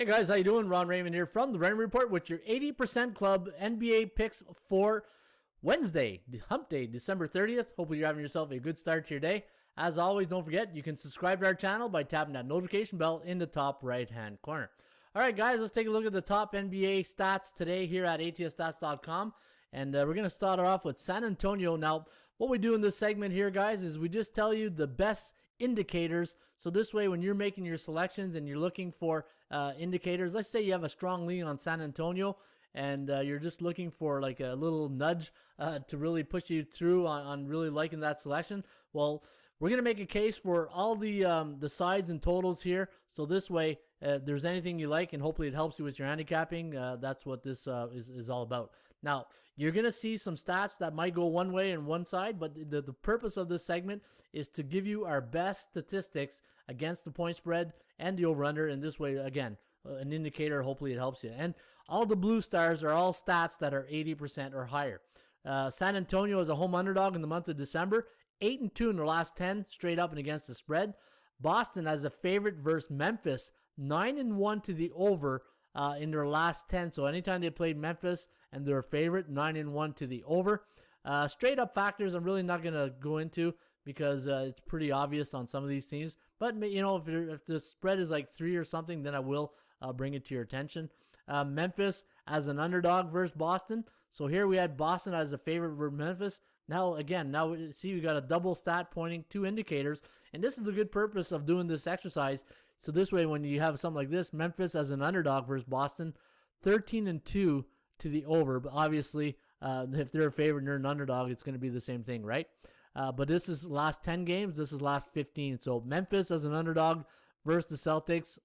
Hey guys, how you doing? Ron Raymond here from the Raymond Report with your 80% Club NBA picks for Wednesday, Hump Day, December 30th. Hopefully you're having yourself a good start to your day. As always, don't forget, you can subscribe to our channel by tapping that notification bell in the top right-hand corner. All right, guys, let's take a look at the top NBA stats today here at atsstats.com. And we're going to start off with San Antonio. Now, what we do in this segment here, guys, is we just tell you the best indicators. So this way, when you're making your selections and you're looking for indicators, let's say you have a strong lean on San Antonio and you're just looking for like a little nudge to really push you through on really liking that selection. Well, we're going to make a case for all the sides and totals here. So this way, if there's anything you like, and hopefully it helps you with your handicapping, that's what this is all about. Now, you're going to see some stats that might go one way and one side, but the purpose of this segment is to give you our best statistics against the point spread and the over-under. And this way, again, an indicator, hopefully it helps you. And all the blue stars are all stats that are 80% or higher. San Antonio is a home underdog in the month of December, 8-2 in their last 10 straight up and against the spread. Boston as a favorite versus Memphis, 9-1 to the over in their last 10. So anytime they played Memphis and they're a favorite, 9-1 to the over. Straight up factors I'm really not going to go into because it's pretty obvious on some of these teams. But, you know, if the spread is like 3 or something, then I will bring it to your attention. Memphis as an underdog versus Boston. So here we had Boston as a favorite versus Memphis. Now, again, we got a double stat pointing two indicators. And this is the good purpose of doing this exercise. So this way, when you have something like this, Memphis as an underdog versus Boston, 13-2 to the over. But obviously, if they're a favorite and they're an underdog, it's going to be the same thing, right? But this is last 10 games. This is last 15. So Memphis as an underdog versus the Celtics,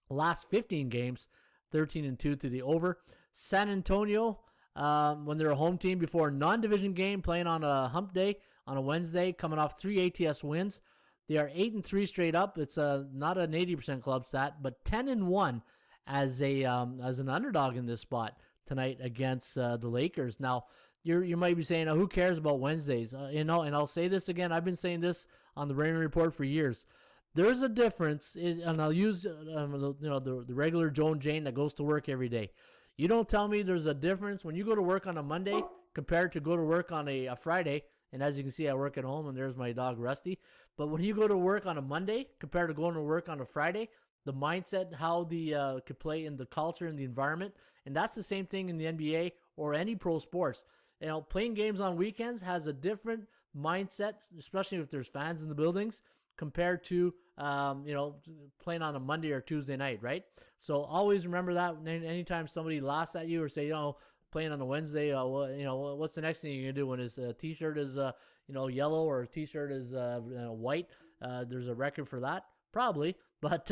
last 15 games, 13-2 to the over. San Antonio, when they're a home team before a non-division game, playing on a hump day on a Wednesday, coming off 3 ATS wins. They are 8-3 straight up. It's not an 80% club stat, but 10-1 as an underdog in this spot tonight against the Lakers. Now, you might be saying, who cares about Wednesdays? And I'll say this again. I've been saying this on the Raymond Report for years. There's a difference, and I'll use the regular Joan Jane that goes to work every day. You don't tell me there's a difference when you go to work on a Monday compared to go to work on a Friday. And as you can see, I work at home, and there's my dog Rusty. But when you go to work on a Monday compared to going to work on a Friday, the mindset, how the could play in the culture and the environment, and that's the same thing in the NBA or any pro sports. You know, playing games on weekends has a different mindset, especially if there's fans in the buildings, compared to playing on a Monday or Tuesday night, right? So always remember that. Anytime somebody laughs at you or say, playing on a Wednesday, what's the next thing you're gonna do when his T-shirt is yellow or T-shirt is white? There's a record for that, probably. But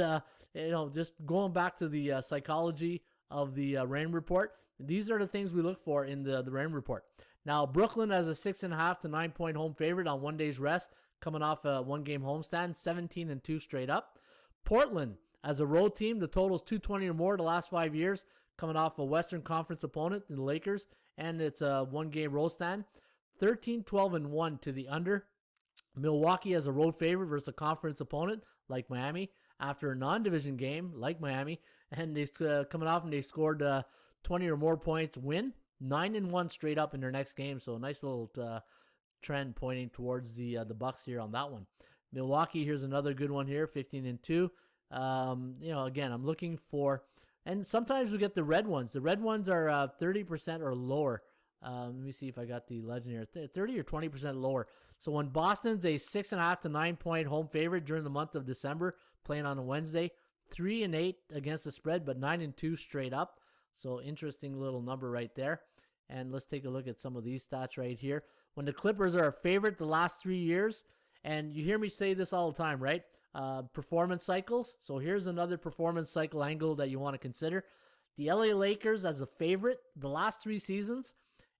just going back to the psychology of the Raymond Report, these are the things we look for in the Raymond Report. Now, Brooklyn as a 6.5 to 9 point home favorite on 1 day's rest, coming off a 1-game homestand, 17-2 straight up. Portland as a road team, the total is 220 or more the last 5 years, coming off a Western Conference opponent, the Lakers, and it's a 1-game road stand, 13-12-1 to the under. Milwaukee as a road favorite versus a conference opponent like Miami after a non-division game like Miami, and they coming off and they scored 20 or more points win, 9-1 straight up in their next game. So a nice little trend pointing towards the Bucks here on that one. Milwaukee, here's another good one here, 15-2. Again, I'm looking for, and sometimes we get the red ones. The red ones are 30% or lower. Let me see if I got the legend here. 30 or 20% lower. So when Boston's a 6.5 to 9 point home favorite during the month of December, playing on a Wednesday, 3-8 against the spread, but 9-2 straight up. So interesting little number right there. And let's take a look at some of these stats right here. When the Clippers are a favorite the last 3 years, and you hear me say this all the time, right? Performance cycles. So here's another performance cycle angle that you want to consider. The LA Lakers as a favorite the last 3 seasons,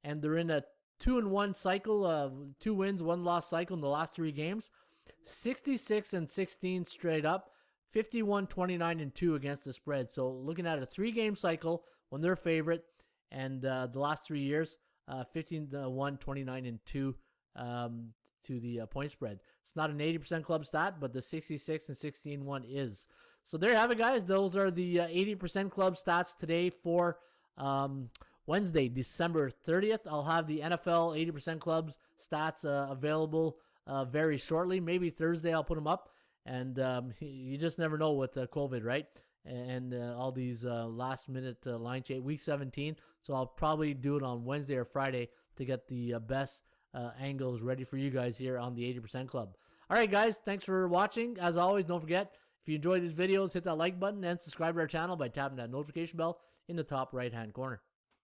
and they're in a 2-1 cycle, 2 wins, 1 loss cycle in the last 3 games. 66-16 straight up, 51-29-2 against the spread. So looking at a 3-game cycle when they're favorite, and the last 3 years, 15-1, 29-2 to the point spread. It's not an 80% club stat, but the 66 and 16-1 is. So there you have it, guys. Those are the 80% Club stats today for Wednesday, December 30th. I'll have the NFL 80% Clubs stats available very shortly. Maybe Thursday I'll put them up. And you just never know with COVID, right? And all these last-minute line change, Week 17. So I'll probably do it on Wednesday or Friday to get the best angles ready for you guys here on the 80% Club. All right, guys, thanks for watching. As always, don't forget, if you enjoyed these videos, hit that like button and subscribe to our channel by tapping that notification bell in the top right-hand corner.